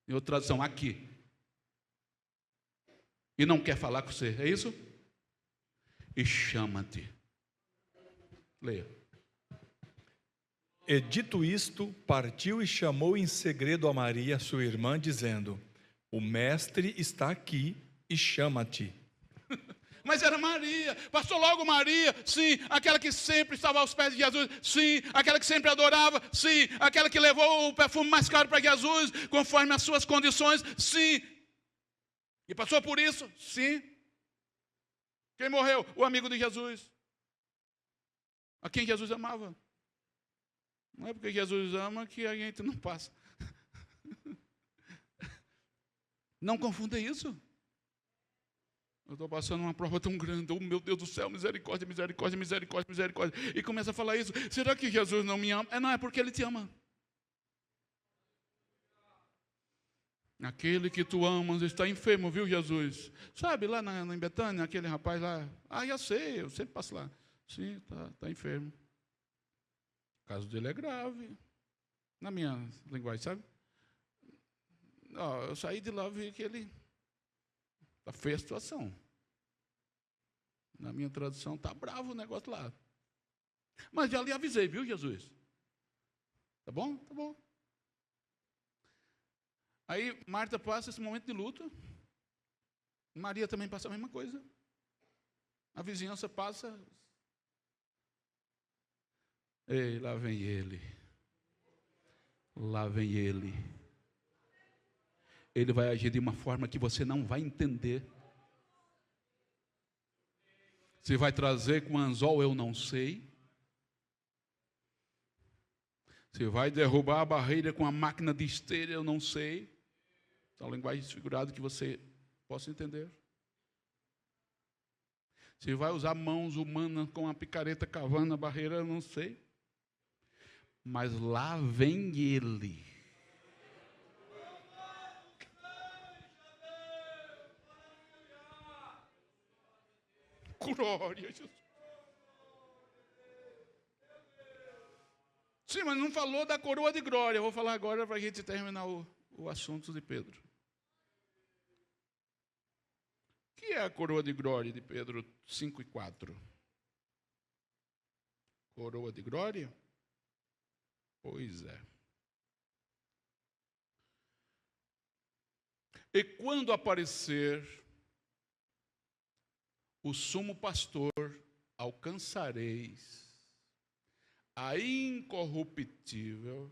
Em outra tradução, aqui. E não quer falar com você, é isso? E chama-te. Leia. E dito isto, partiu e chamou em segredo a Maria, sua irmã, dizendo: o mestre está aqui e chama-te. Mas era Maria, passou logo Maria, sim, aquela que sempre estava aos pés de Jesus, sim, aquela que sempre adorava, sim, aquela que levou o perfume mais caro para Jesus, conforme as suas condições, sim. E passou por isso, sim. Quem morreu? O amigo de Jesus, a quem Jesus amava. Não é porque Jesus ama que a gente não passa. Não confunda isso. Eu estou passando uma prova tão grande, oh meu Deus do céu, misericórdia, misericórdia, misericórdia, misericórdia. E começa a falar isso. Será que Jesus não me ama? Não, é porque Ele te ama. Aquele que tu amas está enfermo, viu, Jesus? Sabe, lá em Betânia, aquele rapaz lá. Eu sei, eu sempre passo lá. Sim, está enfermo. O caso dele é grave. Na minha linguagem, sabe? Eu saí de lá e vi que ele... Está feia a situação. Na minha tradução, está bravo o negócio lá. Mas já lhe avisei, viu, Jesus? Tá bom? Tá bom. Aí Marta passa esse momento de luto. Maria também passa a mesma coisa. A vizinhança passa. Ei, lá vem ele. Lá vem ele. Ele vai agir de uma forma que você não vai entender. Se vai trazer com anzol, eu não sei. Se vai derrubar a barreira com a máquina de esteira, eu não sei. São linguagens figuradas que você possa entender. Se vai usar mãos humanas com a picareta cavando a barreira, eu não sei. Mas lá vem ele. Glória a Jesus. Sim, mas não falou da coroa de glória. Eu vou falar agora para a gente terminar o assunto de Pedro. O que é a coroa de glória de Pedro 5:4? Coroa de glória? Pois é. E quando aparecer o sumo pastor, alcançareis a incorruptível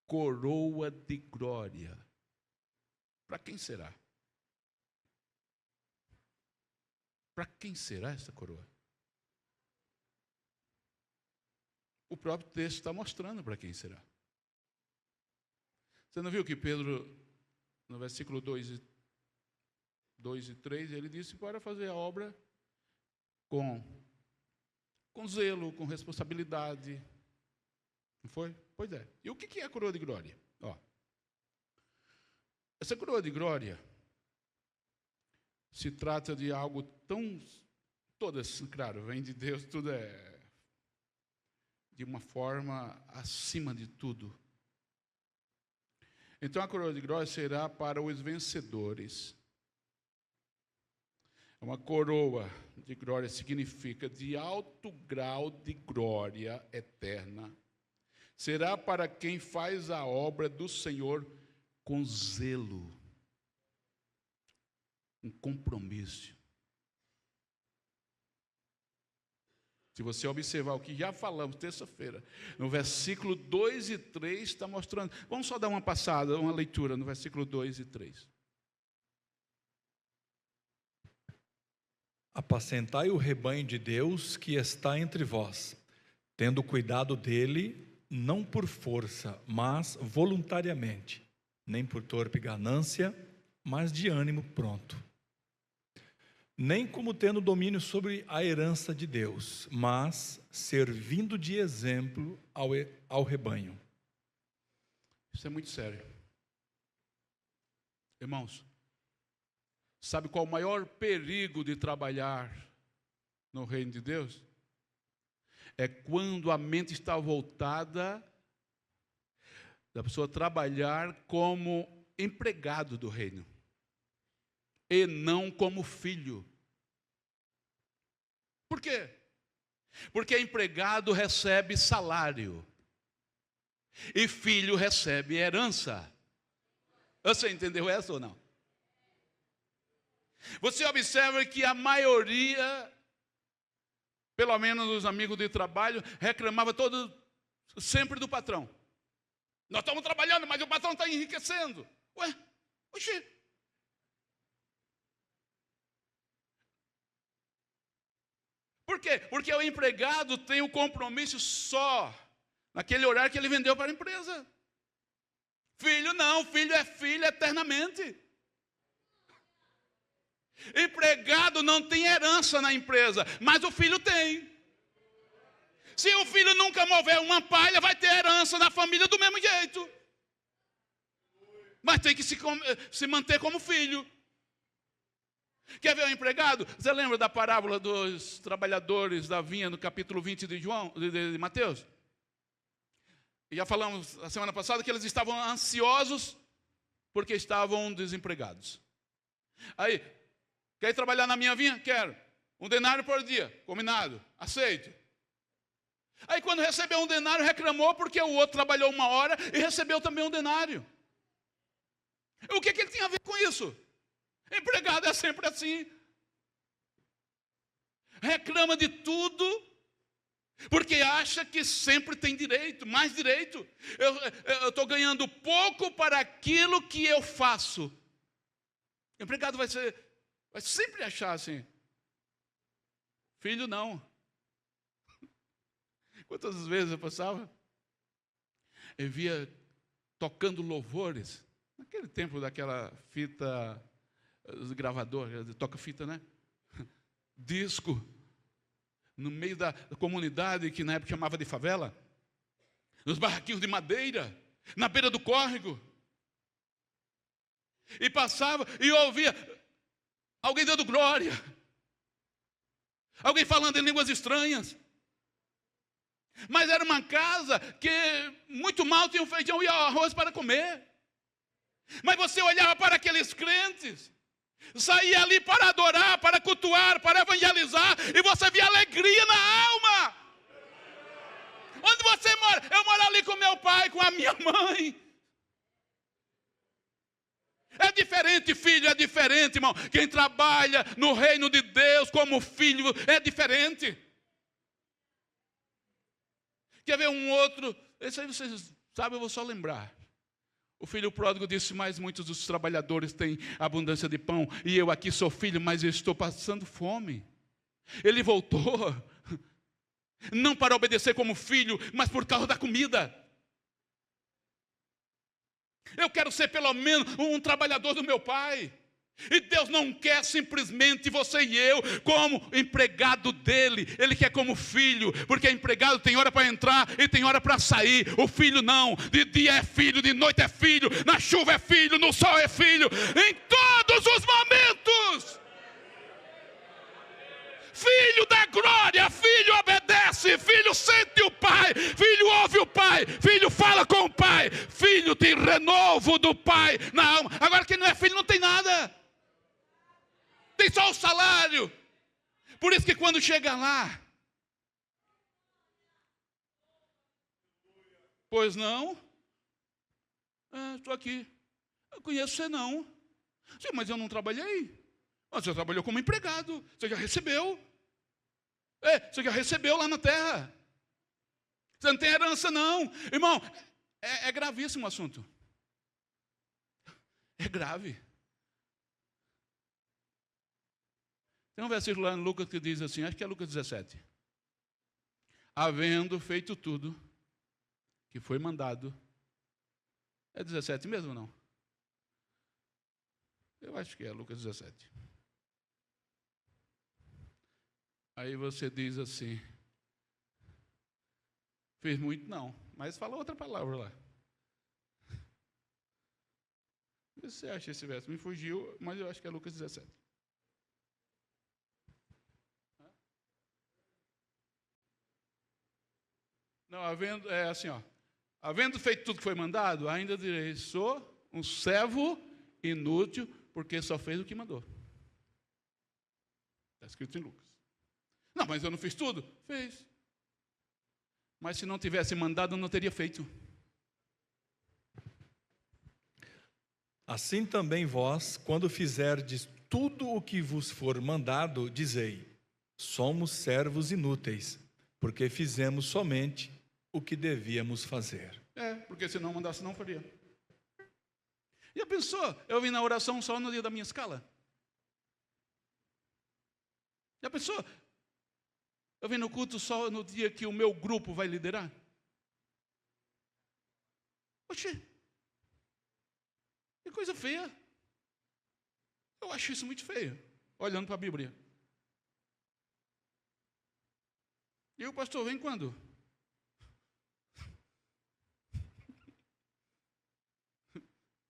coroa de glória. Para quem será? Para quem será essa coroa? O próprio texto está mostrando para quem será. Você não viu que Pedro, no versículo 2 e 3, ele disse para fazer a obra com zelo, com responsabilidade. Não foi? Pois é. E o que é a coroa de glória? Essa coroa de glória se trata de algo tão... Todas, claro, vem de Deus, tudo é de uma forma acima de tudo. Então a coroa de glória será para os vencedores. Uma coroa de glória significa de alto grau de glória eterna. Será para quem faz a obra do Senhor com zelo, um compromisso. Se você observar o que já falamos terça-feira, no versículo 2 e 3 está mostrando. Vamos só dar uma passada, uma leitura no versículo 2 e 3. Apacentai o rebanho de Deus que está entre vós, tendo cuidado dele, não por força, mas voluntariamente, nem por torpe ganância, mas de ânimo pronto. Nem como tendo domínio sobre a herança de Deus, mas servindo de exemplo ao rebanho. Isso é muito sério. Irmãos, sabe qual o maior perigo de trabalhar no reino de Deus? É quando a mente está voltada da pessoa trabalhar como empregado do reino e não como filho. Por quê? Porque empregado recebe salário e filho recebe herança. Você entendeu essa ou não? Você observa que a maioria, pelo menos os amigos de trabalho, reclamava sempre do patrão. Nós estamos trabalhando, mas o patrão está enriquecendo. Ué, oxi. Por quê? Porque o empregado tem um compromisso só naquele horário que ele vendeu para a empresa. Filho não, filho é filho eternamente. Empregado não tem herança na empresa, mas o filho tem. Se o filho nunca mover uma palha, vai ter herança na família do mesmo jeito. Mas tem que se manter como filho. Quer ver o empregado? Você lembra da parábola dos trabalhadores da vinha no capítulo 20 de Mateus? E já falamos a semana passada que eles estavam ansiosos porque estavam desempregados. Aí, quer ir trabalhar na minha vinha? Quero. 1 denário por dia. Combinado. Aceito. Aí quando recebeu 1 denário, reclamou porque o outro trabalhou 1 hora e recebeu também 1 denário. O que ele tinha a ver com isso? Empregado é sempre assim. Reclama de tudo, porque acha que sempre tem direito, mais direito. Eu estou ganhando pouco para aquilo que eu faço. O empregado vai sempre achar assim. Filho não. Quantas vezes eu passava? Eu via tocando louvores. Naquele tempo daquela fita, gravador, toca fita, né? Disco. No meio da comunidade, que na época chamava de favela. Nos barraquinhos de madeira. Na beira do córrego. E passava e eu ouvia alguém dando glória. Alguém falando em línguas estranhas. Mas era uma casa que muito mal tinha feijão e arroz para comer. Mas você olhava para aqueles crentes, saía ali para adorar, para cultuar, para evangelizar, e você via alegria na alma. Onde você mora? Eu moro ali com meu pai, com a minha mãe. É diferente, filho, é diferente, irmão. Quem trabalha no reino de Deus como filho é diferente. Quer ver um outro? Esse aí vocês sabem, eu vou só lembrar. O filho pródigo disse, mas muitos dos trabalhadores têm abundância de pão, e eu aqui sou filho, mas eu estou passando fome. Ele voltou, não para obedecer como filho, mas por causa da comida. Eu quero ser pelo menos um trabalhador do meu pai. E Deus não quer simplesmente você e eu como empregado dele. Ele quer como filho, porque empregado tem hora para entrar e tem hora para sair. O filho não, de dia é filho, de noite é filho, na chuva é filho, no sol é filho, em todos os momentos. Filho da glória, filho obedece, filho sente o pai, filho ouve o pai, filho fala com o pai, filho tem renovo do pai na alma. Agora quem não é filho não tem nada. Tem só o salário. Por isso que quando chega lá, pois não, estou aqui. Eu conheço você não. Sim, mas eu não trabalhei. Mas você trabalhou como empregado. Você já recebeu. Você já recebeu lá na terra. Você não tem herança não. Irmão, é gravíssimo o assunto. É grave. Tem um versículo lá em Lucas que diz assim, acho que é Lucas 17. Havendo feito tudo que foi mandado. É 17 mesmo ou não? Eu acho que é Lucas 17. Aí você diz assim, fez muito não, mas fala outra palavra lá. Você acha esse verso? Me fugiu, mas eu acho que é Lucas 17. Não, é assim, ó. Havendo feito tudo que foi mandado, ainda direi, sou um servo inútil, porque só fez o que mandou. Está escrito em Lucas. Não, mas eu não fiz tudo? Fez. Mas se não tivesse mandado, eu não teria feito. Assim também vós, quando fizerdes tudo o que vos for mandado, dizei, somos servos inúteis, porque fizemos somente o que devíamos fazer. Porque se não mandasse, não faria. E a pessoa, eu vim na oração só no dia da minha escala. E a pessoa, eu vim no culto só no dia que o meu grupo vai liderar. Oxê, que coisa feia. Eu acho isso muito feio, olhando para a Bíblia. E o pastor vem quando?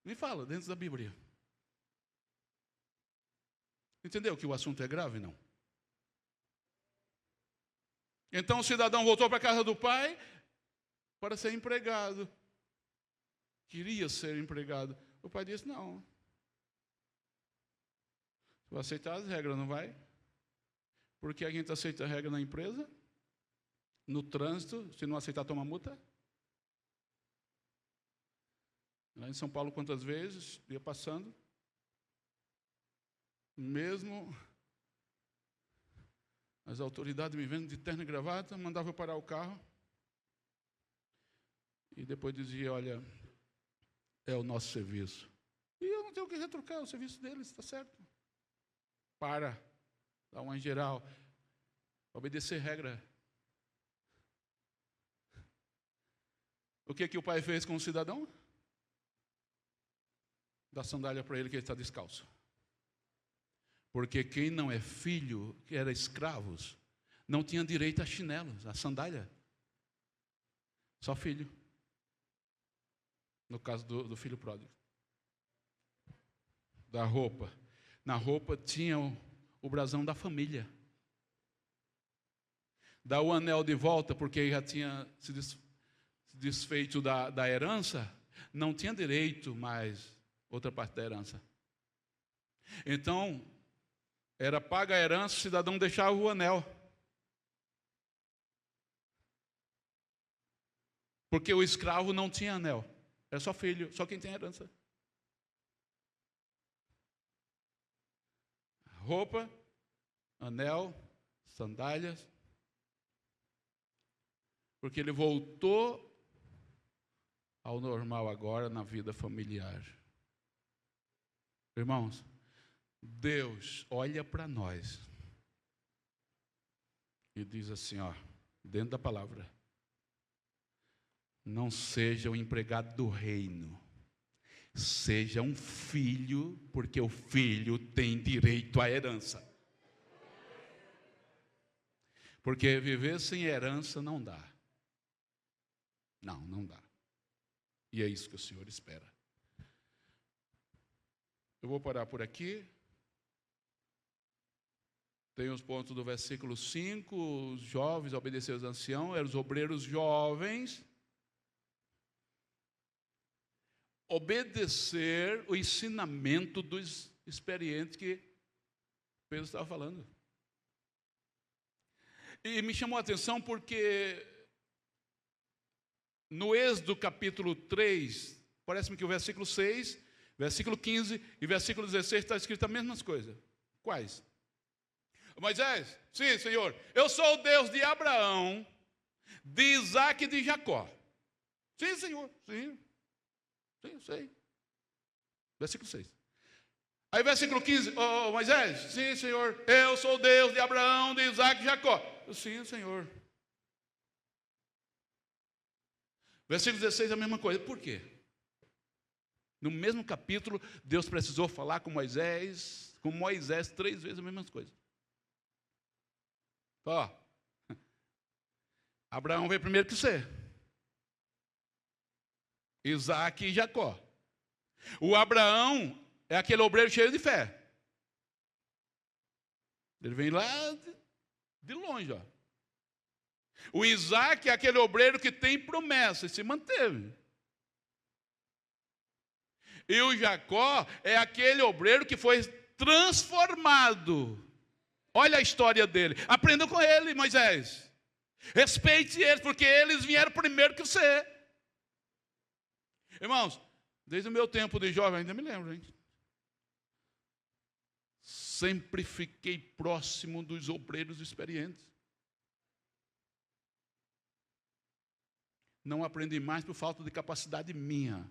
Me fala, dentro da Bíblia. Entendeu que o assunto é grave, não? Então o cidadão voltou para a casa do pai para ser empregado. Queria ser empregado. O pai disse, não. Vai aceitar as regras, não vai? Porque a gente aceita a regra na empresa, no trânsito, se não aceitar, toma multa. Lá em São Paulo, quantas vezes ia passando, mesmo as autoridades me vendo de terno e gravata, mandavam eu parar o carro e depois dizia, olha, é o nosso serviço. E eu não tenho que retrucar, o serviço deles, está certo. Para, dá uma em geral, obedecer regra. O que o pai fez com o cidadão? Dá sandália para ele que ele está descalço. Porque quem não é filho, que era escravos, não tinha direito a chinelos, a sandália. Só filho. No caso do filho pródigo. Da roupa. Na roupa tinha o brasão da família. Dá o anel de volta, porque já tinha se desfeito da herança, não tinha direito mais outra parte da herança. Então, era paga a herança, o cidadão deixava o anel. Porque o escravo não tinha anel. Era só filho, só quem tem herança. Roupa, anel, sandálias. Porque ele voltou ao normal agora na vida familiar. Irmãos, Deus olha para nós e diz assim, ó, dentro da palavra, não seja um empregado do reino, seja um filho, porque o filho tem direito à herança. Porque viver sem herança não dá. Não dá. E é isso que o Senhor espera. Eu vou parar por aqui. Tem os pontos do versículo 5, os jovens obedeceram aos anciãos, eram os obreiros jovens. Obedecer o ensinamento dos experientes que Pedro estava falando. E me chamou a atenção porque no Êxodo capítulo 3, parece-me que o versículo 6, versículo 15 e versículo 16 está escrito as mesmas coisas. Quais? Moisés, sim, Senhor, eu sou o Deus de Abraão, de Isaac e de Jacó. Sim, Senhor, sim. Sim, eu sei. Versículo 6. Aí versículo 15, Moisés, sim, Senhor, eu sou o Deus de Abraão, de Isaac e Jacó. Sim, Senhor. Versículo 16, a mesma coisa. Por quê? No mesmo capítulo, Deus precisou falar com Moisés 3 vezes a mesma coisa. Ó, Abraão veio primeiro que você. Isaac e Jacó. O Abraão é aquele obreiro cheio de fé. Ele vem lá de longe, ó. O Isaac é aquele obreiro que tem promessa e se manteve. E o Jacó é aquele obreiro que foi transformado. Olha a história dele. Aprenda com ele, Moisés. Respeite eles, porque eles vieram primeiro que você. Irmãos, desde o meu tempo de jovem, ainda me lembro, hein? Sempre fiquei próximo dos obreiros experientes. Não aprendi mais por falta de capacidade minha,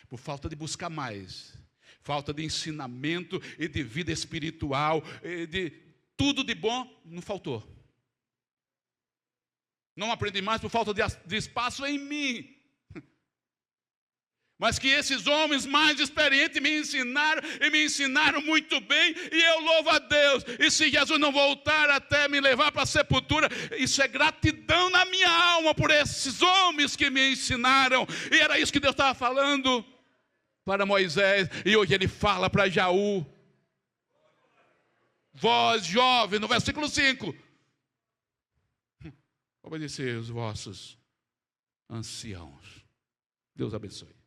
por falta de buscar mais, falta de ensinamento e de vida espiritual, e de tudo de bom, não faltou. Não aprendi mais por falta de espaço em mim. Mas que esses homens mais experientes me ensinaram, e me ensinaram muito bem, e eu louvo a Deus. E se Jesus não voltar até me levar para a sepultura, isso é gratidão na minha alma por esses homens que me ensinaram. E era isso que Deus estava falando para Moisés, e hoje ele fala para Jaú. Vós, jovens, no versículo 5, obedecei os vossos anciãos. Deus abençoe.